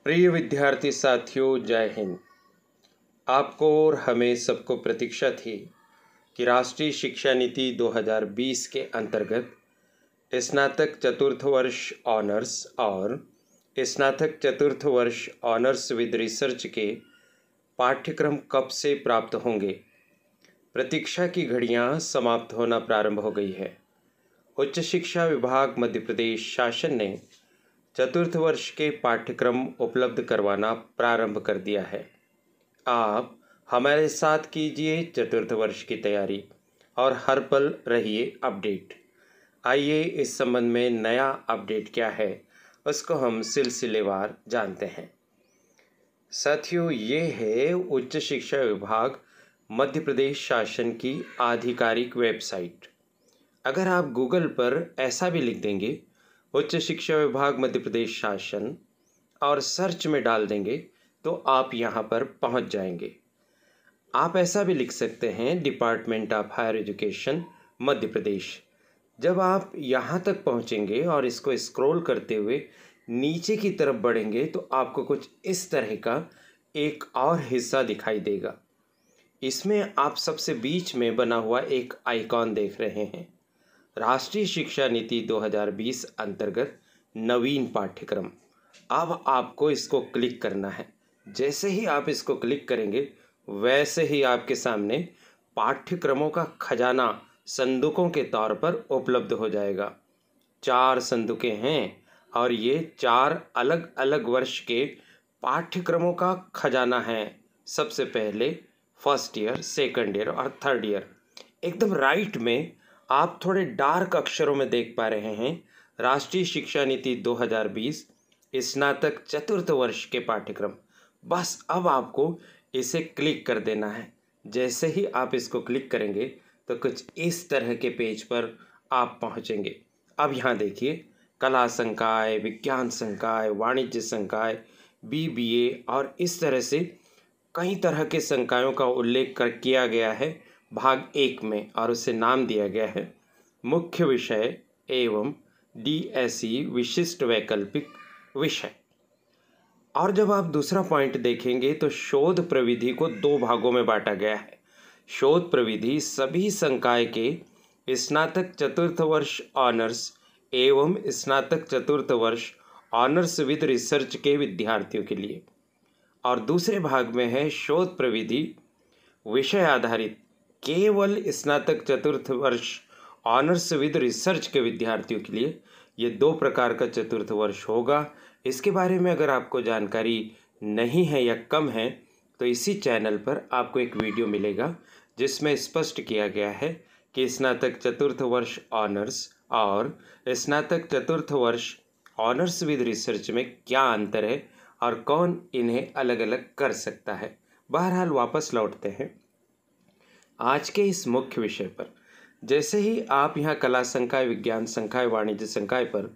प्रिय विद्यार्थी साथियों, जय हिंद। आपको और हमें सबको प्रतीक्षा थी कि राष्ट्रीय शिक्षा नीति 2020 के अंतर्गत स्नातक चतुर्थ वर्ष ऑनर्स और स्नातक चतुर्थ वर्ष ऑनर्स विद रिसर्च के पाठ्यक्रम कब से प्राप्त होंगे। प्रतीक्षा की घड़ियां समाप्त होना प्रारंभ हो गई है। उच्च शिक्षा विभाग मध्य प्रदेश शासन ने चतुर्थ वर्ष के पाठ्यक्रम उपलब्ध करवाना प्रारंभ कर दिया है। आप हमारे साथ कीजिए चतुर्थ वर्ष की तैयारी और हर पल रहिए अपडेट। आइए इस संबंध में नया अपडेट क्या है उसको हम सिलसिलेवार जानते हैं। साथियों, ये है उच्च शिक्षा विभाग मध्य प्रदेश शासन की आधिकारिक वेबसाइट। अगर आप गूगल पर ऐसा भी लिख देंगे उच्च शिक्षा विभाग मध्य प्रदेश शासन और सर्च में डाल देंगे तो आप यहाँ पर पहुँच जाएंगे। आप ऐसा भी लिख सकते हैं department of higher education Madhya Pradesh. जब आप यहाँ तक पहुँचेंगे और इसको स्क्रॉल करते हुए नीचे की तरफ बढ़ेंगे तो आपको कुछ इस तरह का एक और हिस्सा दिखाई देगा। इसमें आप सबसे बीच में बना हुआ एक आइकॉन देख रहे हैं, राष्ट्रीय शिक्षा नीति 2020 अंतर्गत नवीन पाठ्यक्रम। अब आपको इसको क्लिक करना है। जैसे ही आप इसको क्लिक करेंगे वैसे ही आपके सामने पाठ्यक्रमों का खजाना संदूकों के तौर पर उपलब्ध हो जाएगा। 4 संदूकें हैं और ये 4 अलग अलग वर्ष के पाठ्यक्रमों का खजाना है। सबसे पहले फर्स्ट ईयर, सेकंड ईयर और थर्ड ईयर। एकदम राइट में आप थोड़े डार्क अक्षरों में देख पा रहे हैं राष्ट्रीय शिक्षा नीति 2020 स्नातक चतुर्थ वर्ष के पाठ्यक्रम। बस अब आपको इसे क्लिक कर देना है। जैसे ही आप इसको क्लिक करेंगे तो कुछ इस तरह के पेज पर आप पहुंचेंगे। अब यहाँ देखिए, कला संकाय, विज्ञान संकाय, वाणिज्य संकाय, BBA और इस तरह से कई तरह के संकायों का उल्लेख किया गया है भाग 1 में, और उसे नाम दिया गया है मुख्य विषय एवं DSE विशिष्ट वैकल्पिक विषय। और जब आप दूसरा पॉइंट देखेंगे तो शोध प्रविधि को 2 भागों में बांटा गया है। शोध प्रविधि सभी संकाय के स्नातक चतुर्थ वर्ष ऑनर्स एवं स्नातक चतुर्थ वर्ष ऑनर्स विद रिसर्च के विद्यार्थियों के लिए, और दूसरे भाग में है शोध प्रविधि विषय आधारित केवल स्नातक चतुर्थ वर्ष ऑनर्स विद रिसर्च के विद्यार्थियों के लिए। ये 2 प्रकार का चतुर्थ वर्ष होगा। इसके बारे में अगर आपको जानकारी नहीं है या कम है तो इसी चैनल पर आपको एक वीडियो मिलेगा जिसमें स्पष्ट किया गया है कि स्नातक चतुर्थ वर्ष ऑनर्स और स्नातक चतुर्थ वर्ष ऑनर्स विद रिसर्च में क्या अंतर है और कौन इन्हें अलग अलग कर सकता है। बहरहाल वापस लौटते हैं आज के इस मुख्य विषय पर। जैसे ही आप यहाँ कला संकाय, विज्ञान संकाय, वाणिज्य संकाय पर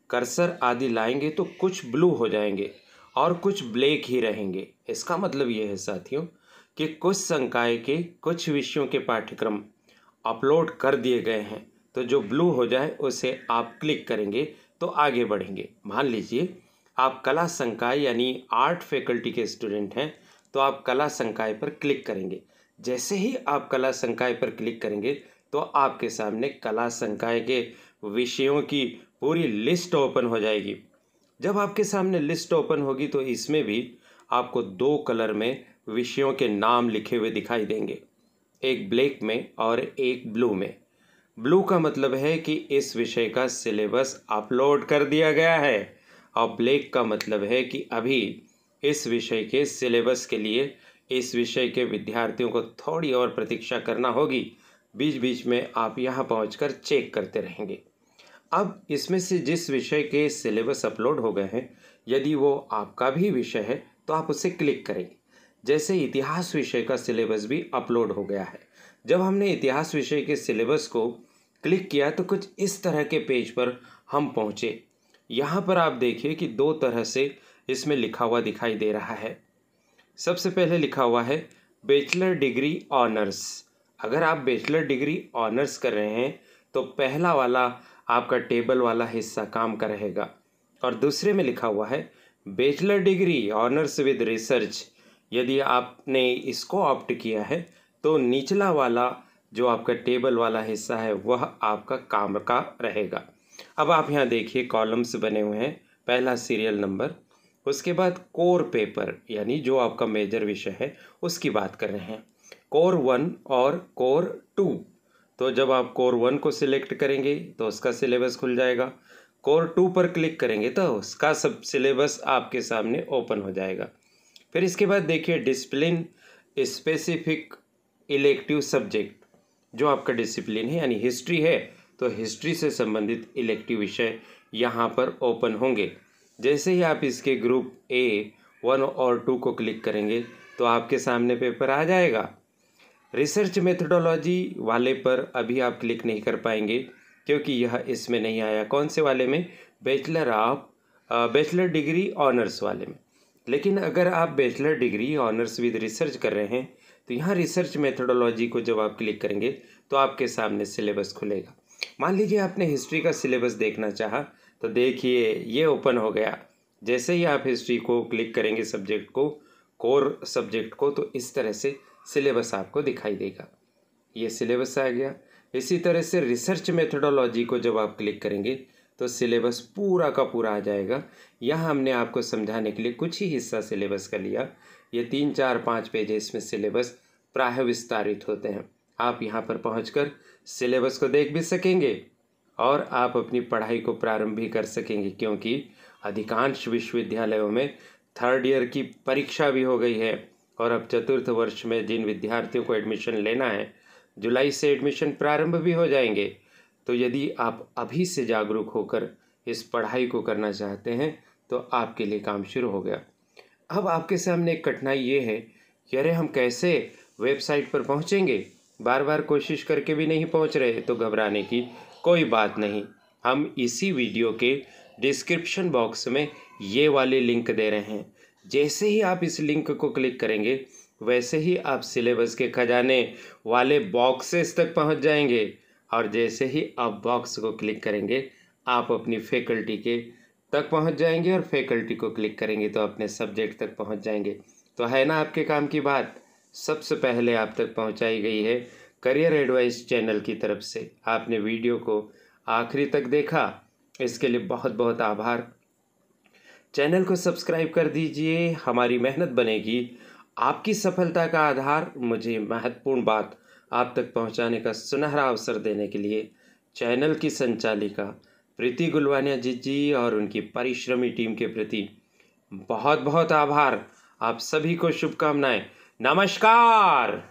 कर्सर आदि लाएंगे तो कुछ ब्लू हो जाएंगे और कुछ ब्लैक ही रहेंगे। इसका मतलब ये है साथियों कि कुछ संकाय के कुछ विषयों के पाठ्यक्रम अपलोड कर दिए गए हैं, तो जो ब्लू हो जाए उसे आप क्लिक करेंगे तो आगे बढ़ेंगे। मान लीजिए आप कला संकाय यानी आर्ट फैकल्टी के स्टूडेंट हैं तो आप कला संकाय पर क्लिक करेंगे। जैसे ही आप कला संकाय पर क्लिक करेंगे तो आपके सामने कला संकाय के विषयों की पूरी लिस्ट ओपन हो जाएगी। जब आपके सामने लिस्ट ओपन होगी तो इसमें भी आपको 2 कलर में विषयों के नाम लिखे हुए दिखाई देंगे, एक ब्लैक में और एक ब्लू में। ब्लू का मतलब है कि इस विषय का सिलेबस अपलोड कर दिया गया है और ब्लैक का मतलब है कि अभी इस विषय के सिलेबस के लिए इस विषय के विद्यार्थियों को थोड़ी और प्रतीक्षा करना होगी। बीच बीच में आप यहाँ पहुँचकर चेक करते रहेंगे। अब इसमें से जिस विषय के सिलेबस अपलोड हो गए हैं, यदि वो आपका भी विषय है तो आप उसे क्लिक करेंगे। जैसे इतिहास विषय का सिलेबस भी अपलोड हो गया है। जब हमने इतिहास विषय के सिलेबस को क्लिक किया तो कुछ इस तरह के पेज पर हम पहुँचे। यहाँ पर आप देखिए कि 2 तरह से इसमें लिखा हुआ दिखाई दे रहा है। सबसे पहले लिखा हुआ है बैचलर डिग्री ऑनर्स। अगर आप बैचलर डिग्री ऑनर्स कर रहे हैं तो पहला वाला आपका टेबल वाला हिस्सा काम का रहेगा, और दूसरे में लिखा हुआ है bachelor degree honours with research, यदि आपने इसको ऑप्ट किया है तो निचला वाला जो आपका टेबल वाला हिस्सा है वह आपका काम का रहेगा। अब आप यहाँ देखिए कॉलम्स बने हुए हैं, पहला सीरियल नंबर, उसके बाद कोर पेपर यानी जो आपका मेजर विषय है उसकी बात कर रहे हैं, कोर 1 और कोर 2। तो जब आप कोर 1 को सिलेक्ट करेंगे तो उसका सिलेबस खुल जाएगा, कोर 2 पर क्लिक करेंगे तो उसका सब सिलेबस आपके सामने ओपन हो जाएगा। फिर इसके बाद देखिए डिसिप्लिन स्पेसिफिक इलेक्टिव सब्जेक्ट, जो आपका डिसिप्लिन है यानी हिस्ट्री है तो हिस्ट्री से संबंधित इलेक्टिव विषय यहाँ पर ओपन होंगे। जैसे ही आप इसके ग्रुप ए 1 और 2 को क्लिक करेंगे तो आपके सामने पेपर आ जाएगा। रिसर्च मेथडोलॉजी वाले पर अभी आप क्लिक नहीं कर पाएंगे क्योंकि यह इसमें नहीं आया। कौन से वाले में? बैचलर डिग्री ऑनर्स वाले में। लेकिन अगर आप bachelor degree honours with research कर रहे हैं तो यहाँ रिसर्च मेथडोलॉजी को जब आप क्लिक करेंगे तो आपके सामने सिलेबस खुलेगा। मान लीजिए आपने हिस्ट्री का सिलेबस देखना चाहा तो देखिए ये ओपन हो गया। जैसे ही आप हिस्ट्री को क्लिक करेंगे सब्जेक्ट को, कोर सब्जेक्ट को, तो इस तरह से सिलेबस आपको दिखाई देगा। ये सिलेबस आ गया। इसी तरह से रिसर्च मेथडोलॉजी को जब आप क्लिक करेंगे तो सिलेबस पूरा का पूरा आ जाएगा। यहाँ हमने आपको समझाने के लिए कुछ ही हिस्सा सिलेबस का लिया। ये 3, 4, 5 पेज इसमें सिलेबस प्रायः विस्तारित होते हैं। आप यहाँ पर पहुँचकर सिलेबस को देख भी सकेंगे और आप अपनी पढ़ाई को प्रारंभ भी कर सकेंगे, क्योंकि अधिकांश विश्वविद्यालयों में 3rd ईयर की परीक्षा भी हो गई है और अब 4th वर्ष में जिन विद्यार्थियों को एडमिशन लेना है, जुलाई से एडमिशन प्रारंभ भी हो जाएंगे। तो यदि आप अभी से जागरूक होकर इस पढ़ाई को करना चाहते हैं तो आपके लिए काम शुरू हो गया। अब आपके सामने एक कठिनाई ये है कि अरे हम कैसे वेबसाइट पर पहुंचेंगे, बार बार कोशिश करके भी नहीं पहुंच रहे। तो घबराने की कोई बात नहीं, हम इसी वीडियो के डिस्क्रिप्शन बॉक्स में ये वाले लिंक दे रहे हैं। जैसे ही आप इस लिंक को क्लिक करेंगे वैसे ही आप सिलेबस के खजाने वाले बॉक्सेस तक पहुंच जाएंगे, और जैसे ही आप बॉक्स को क्लिक करेंगे आप अपनी फैकल्टी के तक पहुंच जाएंगे, और फैकल्टी को क्लिक करेंगे तो अपने सब्जेक्ट तक पहुंच जाएंगे। तो है ना आपके काम की बात। सबसे पहले आप तक पहुंचाई गई है करियर एडवाइस चैनल की तरफ से। आपने वीडियो को आखिरी तक देखा, इसके लिए बहुत बहुत आभार। चैनल को सब्सक्राइब कर दीजिए, हमारी मेहनत बनेगी आपकी सफलता का आधार। मुझे महत्वपूर्ण बात आप तक पहुंचाने का सुनहरा अवसर देने के लिए चैनल की संचालिका प्रीति गुलवानिया जी और उनकी परिश्रमी टीम के प्रति बहुत बहुत आभार। आप सभी को शुभकामनाएं। नमस्कार।